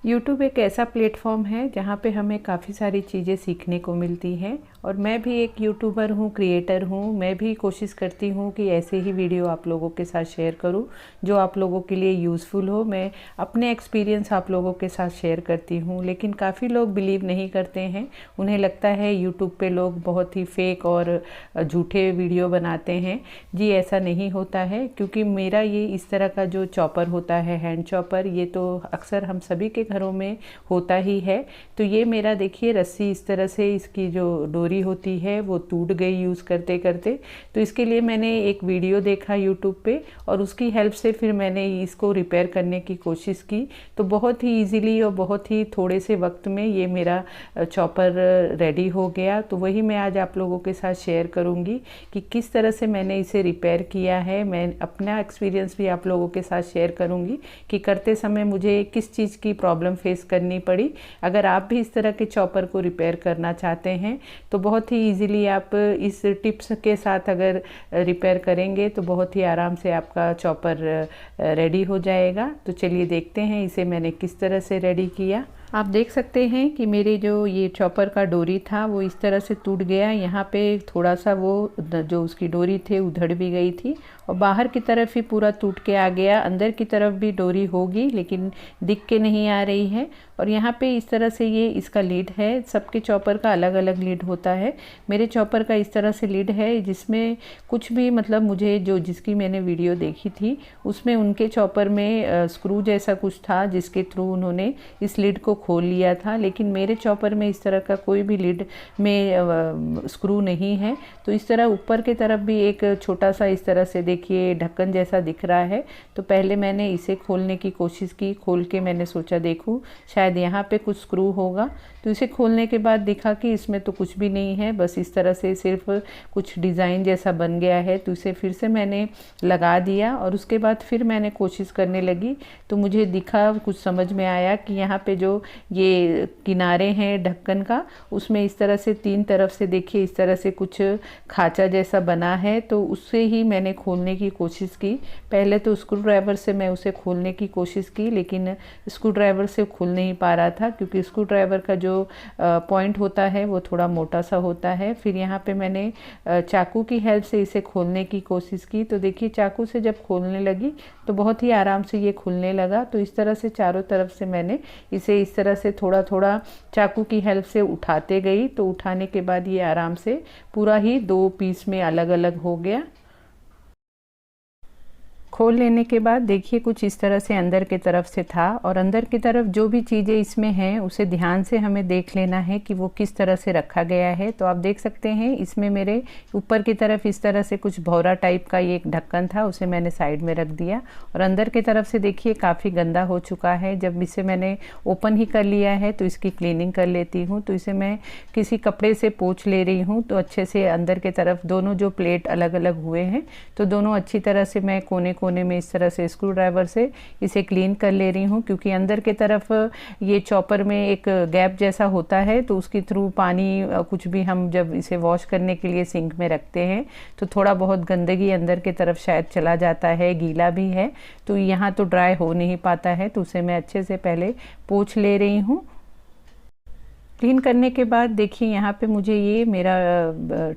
YouTube एक ऐसा platform है जहाँ पे हमें काफ़ी सारी चीज़ें सीखने को मिलती हैं और मैं भी एक यूट्यूबर हूँ, क्रिएटर हूँ। मैं भी कोशिश करती हूँ कि ऐसे ही वीडियो आप लोगों के साथ शेयर करूँ जो आप लोगों के लिए यूज़फुल हो। मैं अपने एक्सपीरियंस आप लोगों के साथ शेयर करती हूँ, लेकिन काफ़ी लोग बिलीव नहीं करते हैं। उन्हें लगता है यूट्यूब पे लोग बहुत ही फेक और झूठे वीडियो बनाते हैं। जी ऐसा नहीं होता है, क्योंकि मेरा ये इस तरह का जो चॉपर होता है, हैंड चॉपर, ये तो अक्सर हम सभी के घरों में होता ही है। तो ये मेरा देखिए रस्सी इस तरह से, इसकी जो डोरी होती है वो टूट गई यूज़ करते करते। तो इसके लिए मैंने एक वीडियो देखा यूट्यूब पे और उसकी हेल्प से फिर मैंने इसको रिपेयर करने की कोशिश की। तो बहुत ही ईजीली और बहुत ही थोड़े से वक्त में ये मेरा चॉपर रेडी हो गया। तो वही मैं आज आप लोगों के साथ शेयर करूँगी कि किस तरह से मैंने इसे रिपेयर किया है। मैं अपना एक्सपीरियंस भी आप लोगों के साथ शेयर करूँगी कि करते समय मुझे किस चीज़ की प्रॉब्लम फेस करनी पड़ी। अगर आप भी इस तरह के चॉपर को रिपेयर करना चाहते हैं तो बहुत ही इजीली आप इस टिप्स के साथ अगर रिपेयर करेंगे तो बहुत ही आराम से आपका चॉपर रेडी हो जाएगा। तो चलिए देखते हैं इसे मैंने किस तरह से रेडी किया। आप देख सकते हैं कि मेरे जो ये चॉपर का डोरी था वो इस तरह से टूट गया। यहाँ पे थोड़ा सा वो जो उसकी डोरी थे उधड़ भी गई थी और बाहर की तरफ ही पूरा टूट के आ गया। अंदर की तरफ भी डोरी होगी लेकिन दिख के नहीं आ रही है। और यहाँ पे इस तरह से ये इसका लीड है। सबके चॉपर का अलग अलग लीड होता है। मेरे चॉपर का इस तरह से लीड है जिसमें कुछ भी मतलब मुझे जो जिसकी मैंने वीडियो देखी थी उसमें उनके चॉपर में स्क्रू जैसा कुछ था जिसके थ्रू उन्होंने इस लीड को खोल लिया था। लेकिन मेरे चॉपर में इस तरह का कोई भी लीड में स्क्रू नहीं है। तो इस तरह ऊपर की तरफ भी एक छोटा सा इस तरह से देखिए ढक्कन जैसा दिख रहा है। तो पहले मैंने इसे खोलने की कोशिश की। खोल के मैंने सोचा देखूं शायद यहाँ पे कुछ स्क्रू होगा। तो इसे खोलने के बाद दिखा कि इसमें तो कुछ भी नहीं है, बस इस तरह से सिर्फ कुछ डिज़ाइन जैसा बन गया है। तो इसे फिर से मैंने लगा दिया और उसके बाद फिर मैंने कोशिश करने लगी। तो मुझे दिखा, कुछ समझ में आया कि यहाँ पे जो ये किनारे हैं ढक्कन का, उसमें इस तरह से तीन तरफ से देखिए इस तरह से कुछ खांचा जैसा बना है। तो उससे ही मैंने खोलने की कोशिश की। पहले तो स्क्रू ड्राइवर से मैं उसे खोलने की कोशिश की, लेकिन स्क्रू ड्राइवर से खुल नहीं पा रहा था क्योंकि स्क्रू ड्राइवर का जो पॉइंट होता है वो थोड़ा मोटा सा होता है। फिर यहाँ पे मैंने चाकू की हेल्प से इसे खोलने की कोशिश की। तो देखिए चाकू से जब खोलने लगी तो बहुत ही आराम से ये खुलने लगा। तो इस तरह से चारों तरफ से मैंने इसे इस तरह से थोड़ा थोड़ा चाकू की हेल्प से उठाते गई। तो उठाने के बाद ये आराम से पूरा ही दो पीस में अलग अलग हो गया। खोल लेने के बाद देखिए कुछ इस तरह से अंदर की तरफ से था और अंदर की तरफ जो भी चीज़ें इसमें हैं उसे ध्यान से हमें देख लेना है कि वो किस तरह से रखा गया है। तो आप देख सकते हैं इसमें मेरे ऊपर की तरफ इस तरह से कुछ भौरा टाइप का ये एक ढक्कन था, उसे मैंने साइड में रख दिया। और अंदर की तरफ से देखिए काफ़ी गंदा हो चुका है। जब इसे मैंने ओपन ही कर लिया है तो इसकी क्लीनिंग कर लेती हूँ। तो इसे मैं किसी कपड़े से पोंछ ले रही हूँ। तो अच्छे से अंदर की तरफ दोनों जो प्लेट अलग अलग हुए हैं तो दोनों अच्छी तरह से मैं कोने कोने में इस तरह से स्क्रू ड्राइवर से इसे क्लीन कर ले रही हूँ, क्योंकि अंदर के तरफ ये चॉपर में एक गैप जैसा होता है। तो उसके थ्रू पानी कुछ भी हम जब इसे वॉश करने के लिए सिंक में रखते हैं तो थोड़ा बहुत गंदगी अंदर के तरफ शायद चला जाता है, गीला भी है। तो यहाँ तो ड्राई हो नहीं पाता है। तो उसे मैं अच्छे से पहले पोंछ ले रही हूँ। क्लीन करने के बाद देखिए यहाँ पे मुझे ये मेरा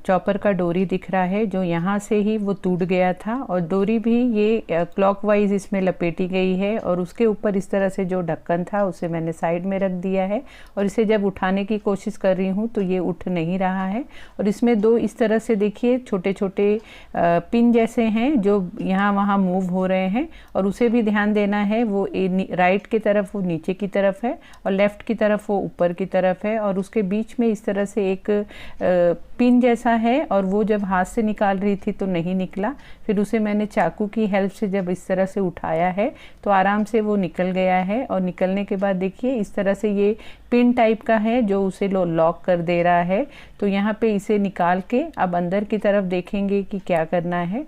चॉपर का डोरी दिख रहा है जो यहाँ से ही वो टूट गया था। और डोरी भी ये क्लॉकवाइज इसमें लपेटी गई है और उसके ऊपर इस तरह से जो ढक्कन था उसे मैंने साइड में रख दिया है। और इसे जब उठाने की कोशिश कर रही हूँ तो ये उठ नहीं रहा है। और इसमें दो इस तरह से देखिए छोटे छोटे पिन जैसे हैं जो यहाँ वहाँ मूव हो रहे हैं। और उसे भी ध्यान देना है, वो राइट की तरफ वो नीचे की तरफ है और लेफ़्ट की तरफ वो ऊपर की तरफ है। और उसके बीच में इस तरह से एक पिन जैसा है और वो जब हाथ से निकाल रही थी तो नहीं निकला। फिर उसे मैंने चाकू की हेल्प से जब इस तरह से उठाया है तो आराम से वो निकल गया है। और निकलने के बाद देखिए इस तरह से ये पिन टाइप का है जो उसे लॉक कर दे रहा है। तो यहाँ पे इसे निकाल के अब अंदर की तरफ देखेंगे कि क्या करना है।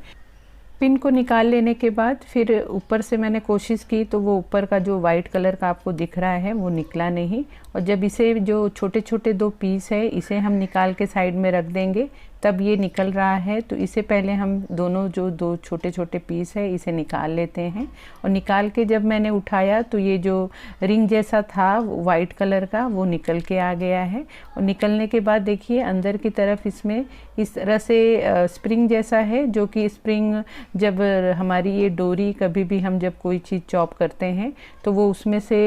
पिन को निकाल लेने के बाद फिर ऊपर से मैंने कोशिश की तो वो ऊपर का जो वाइट कलर का आपको दिख रहा है वो निकला नहीं। और जब इसे जो छोटे छोटे दो पीस है इसे हम निकाल के साइड में रख देंगे तब ये निकल रहा है। तो इससे पहले हम दोनों जो दो छोटे छोटे पीस है इसे निकाल लेते हैं। और निकाल के जब मैंने उठाया तो ये जो रिंग जैसा था वाइट कलर का वो निकल के आ गया है। और निकलने के बाद देखिए अंदर की तरफ इसमें इस तरह से स्प्रिंग जैसा है, जो कि स्प्रिंग जब हमारी ये डोरी कभी भी हम जब कोई चीज़ चॉप करते हैं तो वो उसमें से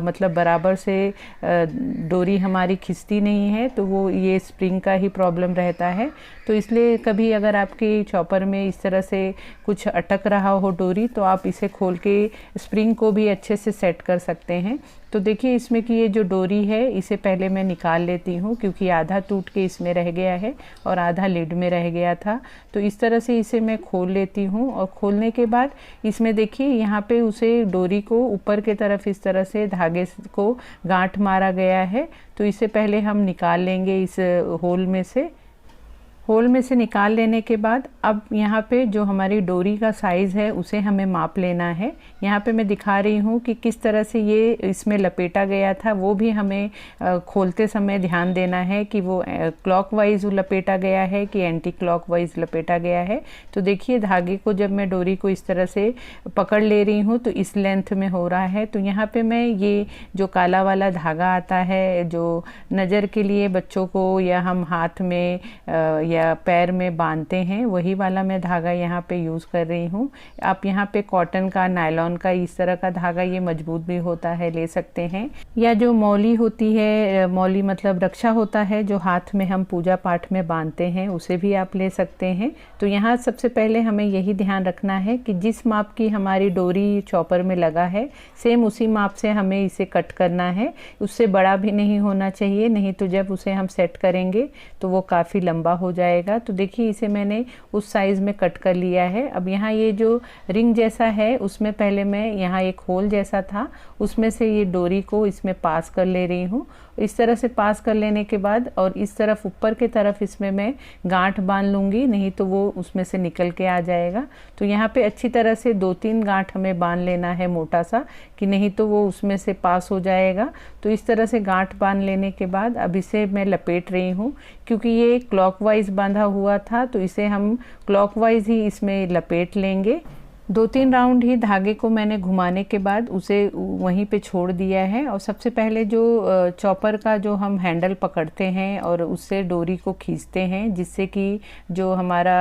मतलब बराबर से डोरी हमारी खिंचती नहीं है, तो वो ये स्प्रिंग का ही प्रॉब्लम रहता है। तो इसलिए कभी अगर आपके चॉपर में इस तरह से कुछ अटक रहा हो डोरी तो आप इसे खोल के स्प्रिंग को भी अच्छे से सेट कर सकते हैं। तो देखिए इसमें कि ये जो डोरी है इसे पहले मैं निकाल लेती हूँ, क्योंकि आधा टूट के इसमें रह गया है और आधा लिड में रह गया था। तो इस तरह से इसे मैं खोल लेती हूँ। और खोलने के बाद इसमें देखिए यहाँ पे उसे डोरी को ऊपर के तरफ इस तरह से धागे को गांठ मारा गया है। तो इसे पहले हम निकाल लेंगे इस होल में से। होल में से निकाल लेने के बाद अब यहाँ पे जो हमारी डोरी का साइज़ है उसे हमें माप लेना है। यहाँ पे मैं दिखा रही हूँ कि किस तरह से ये इसमें लपेटा गया था, वो भी हमें खोलते समय ध्यान देना है कि वो क्लॉकवाइज लपेटा गया है कि एंटी क्लॉकवाइज लपेटा गया है। तो देखिए धागे को जब मैं डोरी को इस तरह से पकड़ ले रही हूँ तो इस लेंथ में हो रहा है। तो यहाँ पे मैं ये जो काला वाला धागा आता है जो नज़र के लिए बच्चों को या हम हाथ में या पैर में बांधते हैं, वही वाला मैं धागा यहाँ पे यूज़ कर रही हूँ। आप यहाँ पे कॉटन का, नायलॉन का, इस तरह का धागा, ये मजबूत भी होता है, ले सकते हैं। या जो मौली होती है, मौली मतलब रक्षा होता है जो हाथ में हम पूजा पाठ में बांधते हैं, उसे भी आप ले सकते हैं। तो यहाँ सबसे पहले हमें यही ध्यान रखना है कि जिस माप की हमारी डोरी चॉपर में लगा है सेम उसी माप से हमें इसे कट करना है। उससे बड़ा भी नहीं होना चाहिए, नहीं तो जब उसे हम सेट करेंगे तो वो काफ़ी लंबा हो जाएगा। तो देखिए इसे मैंने उस साइज़ में कट कर लिया है। अब यहाँ ये जो रिंग जैसा है उसमें पहले मैं यहाँ एक होल जैसा था उसमें से ये डोरी को इसमें पास कर ले रही हूँ। इस तरह से पास कर लेने के बाद और इस तरफ ऊपर के तरफ इसमें मैं गांठ बांध लूँगी, नहीं तो वो उसमें से निकल के आ जाएगा। तो यहाँ पे अच्छी तरह से 2-3 गांठ हमें बांध लेना है मोटा सा, कि नहीं तो वो उसमें से पास हो जाएगा। तो इस तरह से गांठ बांध लेने के बाद अब इसे मैं लपेट रही हूँ, क्योंकि ये क्लॉकवाइज बांधा हुआ था तो इसे हम क्लॉकवाइज ही इसमें लपेट लेंगे। 2-3 राउंड ही धागे को मैंने घुमाने के बाद उसे वहीं पे छोड़ दिया है। और सबसे पहले जो चॉपर का जो हम हैंडल पकड़ते हैं और उससे डोरी को खींचते हैं जिससे कि जो हमारा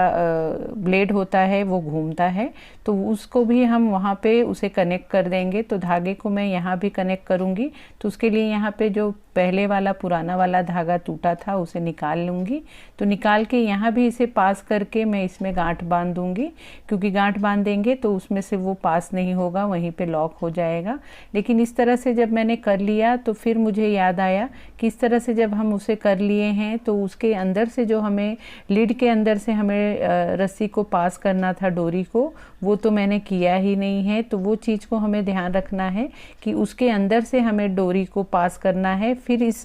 ब्लेड होता है वो घूमता है, तो उसको भी हम वहाँ पे उसे कनेक्ट कर देंगे। तो धागे को मैं यहाँ भी कनेक्ट करूँगी। तो उसके लिए यहाँ पे जो पहले वाला पुराना वाला धागा टूटा था उसे निकाल लूँगी। तो निकाल के यहाँ भी इसे पास करके मैं इसमें गांठ बांध दूँगी, क्योंकि गांठ बांध देंगे तो उसमें से वो पास नहीं होगा, वहीं पे लॉक हो जाएगा। लेकिन इस तरह से जब मैंने कर लिया तो फिर मुझे याद आया कि इस तरह से जब हम उसे कर लिए हैं तो उसके अंदर से जो हमें लीड के अंदर से हमें रस्सी को पास करना था डोरी को, वो तो मैंने किया ही नहीं है। तो वो चीज़ को हमें ध्यान रखना है कि उसके अंदर से हमें डोरी को पास करना है, फिर इस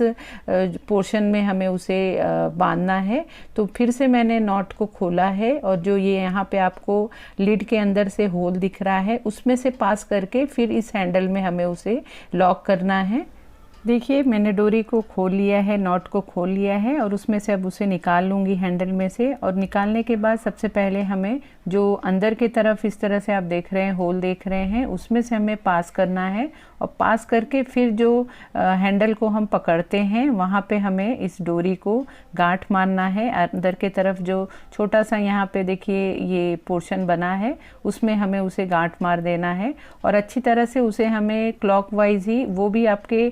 पोर्शन में हमें उसे बांधना है। तो फिर से मैंने नॉट को खोला है और जो ये यहाँ पे आपको लीड के अंदर से होल दिख रहा है उसमें से पास करके फिर इस हैंडल में हमें उसे लॉक करना है। देखिए मैंने डोरी को खोल लिया है, नॉट को खोल लिया है और उसमें से अब उसे निकाल लूँगी हैंडल में से। और निकालने के बाद सबसे पहले हमें जो अंदर की तरफ इस तरह से आप देख रहे हैं, होल देख रहे हैं, उसमें से हमें पास करना है। और पास करके फिर जो हैंडल को हम पकड़ते हैं वहाँ पे हमें इस डोरी को गांठ मारना है। अंदर के तरफ जो छोटा सा यहाँ पे देखिए ये पोर्शन बना है उसमें हमें उसे गांठ मार देना है। और अच्छी तरह से उसे हमें क्लॉकवाइज ही, वो भी आपके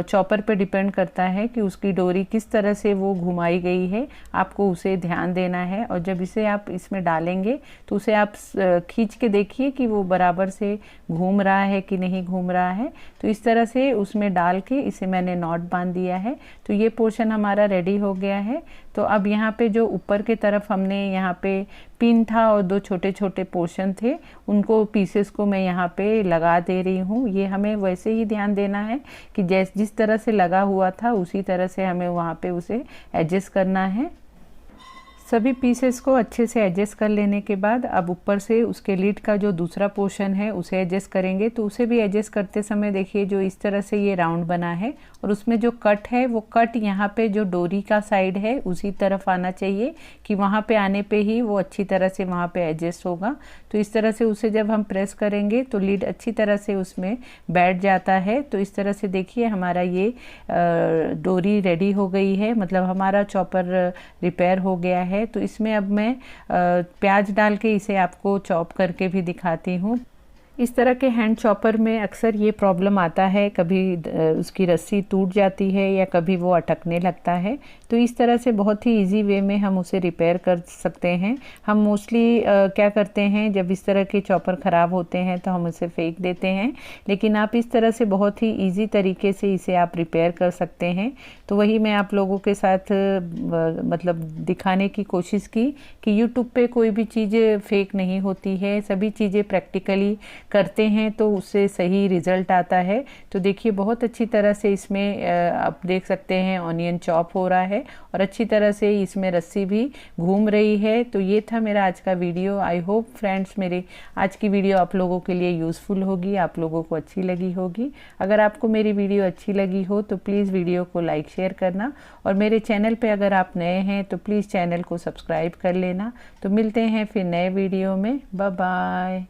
चॉपर पे डिपेंड करता है कि उसकी डोरी किस तरह से वो घुमाई गई है, आपको उसे ध्यान देना है। और जब इसे आप इसमें डालेंगे तो उसे आप खींच के देखिए कि वो बराबर से घूम रहा है कि नहीं घूम रहा है। तो इस तरह से उसमें डाल के इसे मैंने नॉट बांध दिया है। तो ये पोर्शन हमारा रेडी हो गया है। तो अब यहाँ पे जो ऊपर के तरफ हमने यहाँ पे पिन था और 2 छोटे छोटे पोर्शन थे, उनको पीसेस को मैं यहाँ पे लगा दे रही हूँ। ये हमें वैसे ही ध्यान देना है कि जिस तरह से लगा हुआ था उसी तरह से हमें वहाँ पे उसे एडजस्ट करना है। सभी पीसेस को अच्छे से एडजस्ट कर लेने के बाद अब ऊपर से उसके लीड का जो दूसरा पोर्शन है उसे एडजस्ट करेंगे। तो उसे भी एडजस्ट करते समय देखिए जो इस तरह से ये राउंड बना है और उसमें जो कट है वो कट यहाँ पे जो डोरी का साइड है उसी तरफ आना चाहिए कि वहाँ पे आने पे ही वो अच्छी तरह से वहाँ पे एडजस्ट होगा। तो इस तरह से उसे जब हम प्रेस करेंगे तो लीड अच्छी तरह से उसमें बैठ जाता है। तो इस तरह से देखिए हमारा ये डोरी रेडी हो गई है, मतलब हमारा चॉपर रिपेयर हो गया है। तो इसमें अब मैं प्याज डाल के इसे आपको चॉप करके भी दिखाती हूँ। इस तरह के हैंड चॉपर में अक्सर ये प्रॉब्लम आता है, कभी उसकी रस्सी टूट जाती है या कभी वो अटकने लगता है। तो इस तरह से बहुत ही इजी वे में हम उसे रिपेयर कर सकते हैं। हम मोस्टली क्या करते हैं, जब इस तरह के चॉपर ख़राब होते हैं तो हम उसे फेंक देते हैं, लेकिन आप इस तरह से बहुत ही इजी तरीके से इसे आप रिपेयर कर सकते हैं। तो वही मैं आप लोगों के साथ मतलब दिखाने की कोशिश की कि यूट्यूब पे कोई भी चीज़ फेक नहीं होती है, सभी चीज़ें प्रैक्टिकली करते हैं तो उससे सही रिज़ल्ट आता है। तो देखिए बहुत अच्छी तरह से इसमें आप देख सकते हैं ऑनियन चॉप हो रहा है और अच्छी तरह से इसमें रस्सी भी घूम रही है। तो ये था मेरा आज का वीडियो। आई होप फ्रेंड्स मेरी आज की वीडियो आप लोगों के लिए यूज़फुल होगी, आप लोगों को अच्छी लगी होगी। अगर आपको मेरी वीडियो अच्छी लगी हो तो प्लीज़ वीडियो को लाइक शेयर करना और मेरे चैनल पे अगर आप नए हैं तो प्लीज़ चैनल को सब्सक्राइब कर लेना। तो मिलते हैं फिर नए वीडियो में। Bye bye.